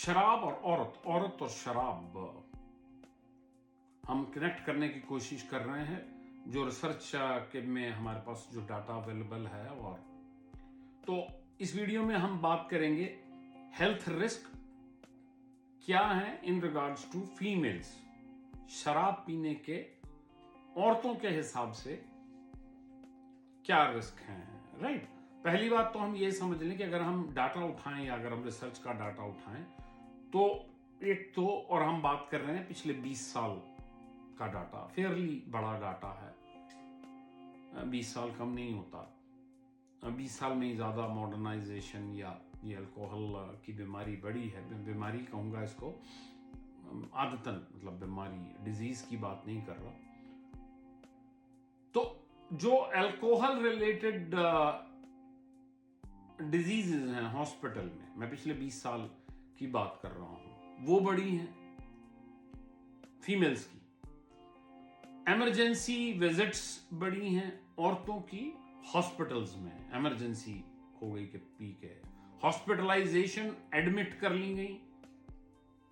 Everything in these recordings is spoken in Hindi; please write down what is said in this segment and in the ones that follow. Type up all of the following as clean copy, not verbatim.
शराब और औरत, औरत और शराब, हम कनेक्ट करने की कोशिश कर रहे हैं जो रिसर्च के में हमारे पास जो डाटा अवेलेबल है। और तो इस वीडियो में हम बात करेंगे हेल्थ रिस्क क्या है इन रिगार्ड्स टू फीमेल्स, शराब पीने के औरतों के हिसाब से क्या रिस्क हैं, राइट। पहली बात तो हम ये समझ लें कि अगर हम डाटा उठाएं या अगर हम रिसर्च का डाटा उठाएं तो एक तो, और हम बात कर रहे हैं पिछले 20 साल का डाटा, फेयरली बड़ा डाटा है, 20 साल कम नहीं होता। 20 साल में ही ज्यादा मॉडर्नाइजेशन या ये अल्कोहल की बीमारी बढ़ी है। बीमारी कहूंगा इसको, आदतन मतलब बीमारी, डिजीज की बात नहीं कर रहा। तो जो अल्कोहल रिलेटेड डिजीजेज हैं हॉस्पिटल में, मैं पिछले 20 साल की बात कर रहा हूं, वो बड़ी हैं फीमेल्स की। इमरजेंसी विजिट्स बड़ी हैं औरतों की हॉस्पिटल्स में, इमरजेंसी हो गई कि पी के, हॉस्पिटलाइजेशन एडमिट कर ली गई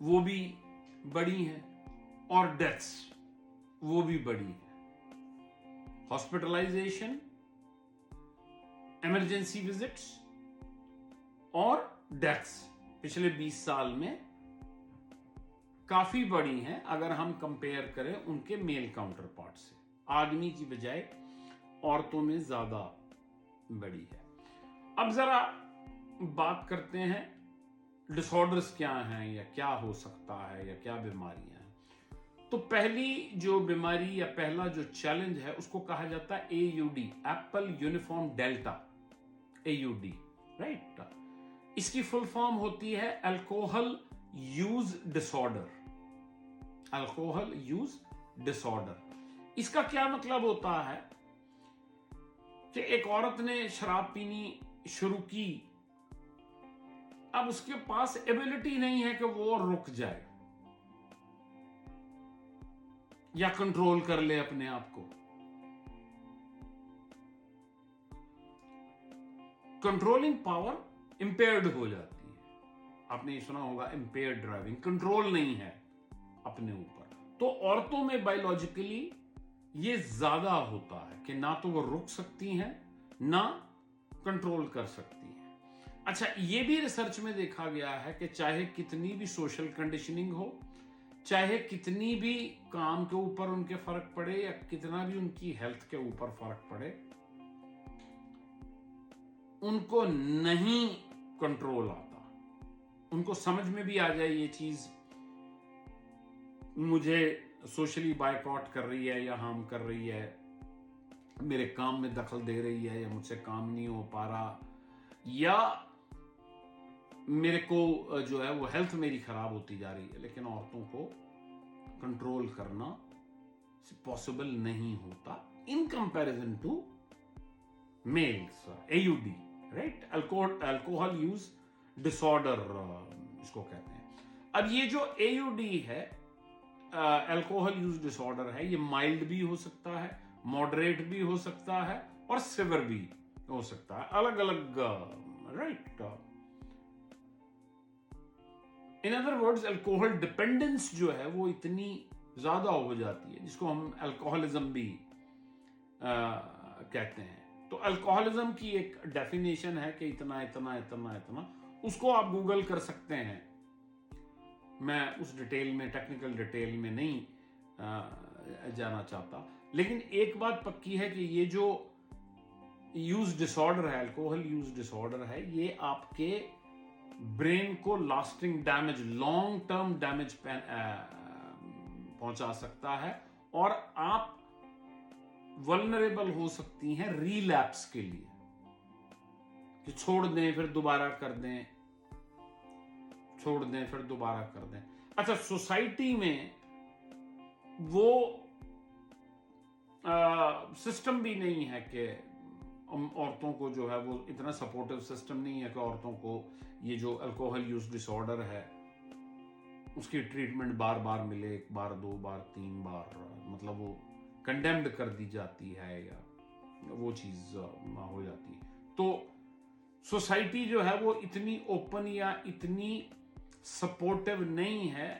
वो भी बड़ी हैं, और डेथ्स वो भी बड़ी हैं। हॉस्पिटलाइजेशन, इमरजेंसी विजिट्स और डेथ्स पिछले 20 साल में काफी बड़ी हैं अगर हम कंपेयर करें उनके मेल काउंटर पार्ट से। आदमी की बजाय औरतों में ज्यादा बड़ी है। अब जरा बात करते हैं डिसऑर्डर्स क्या हैं या क्या हो सकता है या क्या बीमारियां हैं। तो पहली जो बीमारी या पहला जो चैलेंज है उसको कहा जाता है AUD, Apple uniform delta, AUD, right. इसकी फुल फॉर्म होती है alcohol use disorder. Alcohol use disorder, इसका क्या मतलब होता है कि एक औरत ने शराब पीनी शुरू की, अब उसके पास एबिलिटी नहीं है कि वो रुक जाए या कंट्रोल कर ले अपने आप को। कंट्रोलिंग पावर इंपेयर्ड हो जाती है। आपने ये सुना होगा इंपेयर्ड ड्राइविंग, कंट्रोल नहीं है अपने ऊपर। तो औरतों में बायोलॉजिकली ये ज्यादा होता है कि ना तो वो रुक सकती हैं ना कंट्रोल कर सकती हैं। अच्छा, ये भी रिसर्च में देखा गया है कि चाहे कितनी भी सोशल कंडीशनिंग हो, चाहे कितनी भी काम के ऊपर उनके फर्क पड़े या कितना भी उनकी हेल्थ के ऊपर फर्क पड़े, उनको नहीं कंट्रोल आता। उनको समझ में भी आ जाए ये चीज मुझे सोशली बायकॉट कर रही है या हार्म कर रही है, मेरे काम में दखल दे रही है, या मुझसे काम नहीं हो पा रहा, या मेरे को जो है वो हेल्थ मेरी खराब होती जा रही है, लेकिन औरतों को कंट्रोल करना पॉसिबल नहीं होता in comparison to males. AUD, right, alcohol use disorder इसको कहते हैं। अब ये जो AUD है, अल्कोहल यूज डिसऑर्डर है, ये माइल्ड भी हो सकता है, मॉडरेट भी हो सकता है और सिवियर भी हो सकता है, अलग अलग, right. In other words, alcohol dependence जो है वो इतनी ज्यादा हो जाती है, जिसको हम अल्कोहलिज्म भी कहते हैं। तो अल्कोहलिज्म की एक डेफिनेशन है कि इतना इतना इतना इतना, उसको आप गूगल कर सकते हैं। मैं उस डिटेल में, टेक्निकल डिटेल में नहीं जाना चाहता, लेकिन एक बात पक्की है कि ये जो यूज डिसऑर्डर है, अल्कोहल यूज डिसऑर्डर है, ये आपके ब्रेन को lasting damage, long term damage पहुंचा सकता है, और आप वल्नरेबल हो सकती हैं रीलैप्स के लिए, कि छोड़ दें फिर दोबारा कर दें, छोड़ दें फिर दोबारा कर दें। अच्छा, सोसाइटी में वो सिस्टम भी नहीं है कि औरतों को जो है वो इतना सपोर्टिव सिस्टम नहीं है कि औरतों को ये जो अल्कोहल यूज डिसऑर्डर है उसकी ट्रीटमेंट बार बार मिले, 1 बार 2 बार 3 बार, मतलब वो कंडेम्ड कर दी जाती है या वो चीज हो जाती है। तो सोसाइटी जो है वो इतनी ओपन या इतनी सपोर्टिव नहीं है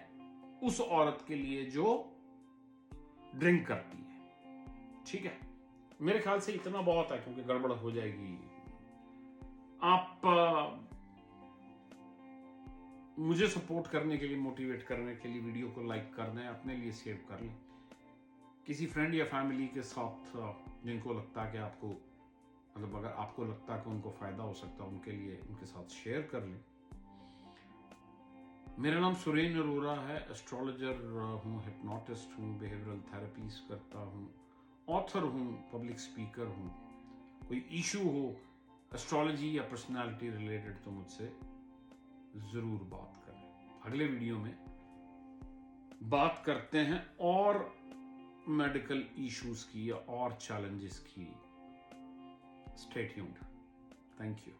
उस औरत के लिए जो ड्रिंक करती है। ठीक है, मेरे ख्याल से इतना बहुत है, क्योंकि गड़बड़ हो जाएगी। आप मुझे सपोर्ट करने के लिए, मोटिवेट करने के लिए वीडियो को लाइक कर दें, अपने लिए सेव कर लें, किसी फ्रेंड या फैमिली के साथ जिनको लगता है कि आपको, मतलब अगर आपको लगता है कि उनको फायदा हो सकता है, उनके लिए उनके साथ शेयर कर लें। मेरा नाम सुरेन अरोरा है, एस्ट्रोलॉजर हूँ, हिप्नोटिस्ट हूँ, बिहेवियरल थेरेपीज करता हूँ, ऑथर हूँ, पब्लिक स्पीकर हूँ। कोई इशू हो एस्ट्रोलॉजी या पर्सनालिटी रिलेटेड तो मुझसे जरूर बात करें। अगले वीडियो में बात करते हैं और मेडिकल इश्यूज की या और चैलेंजेस की। Stay tuned. Thank you.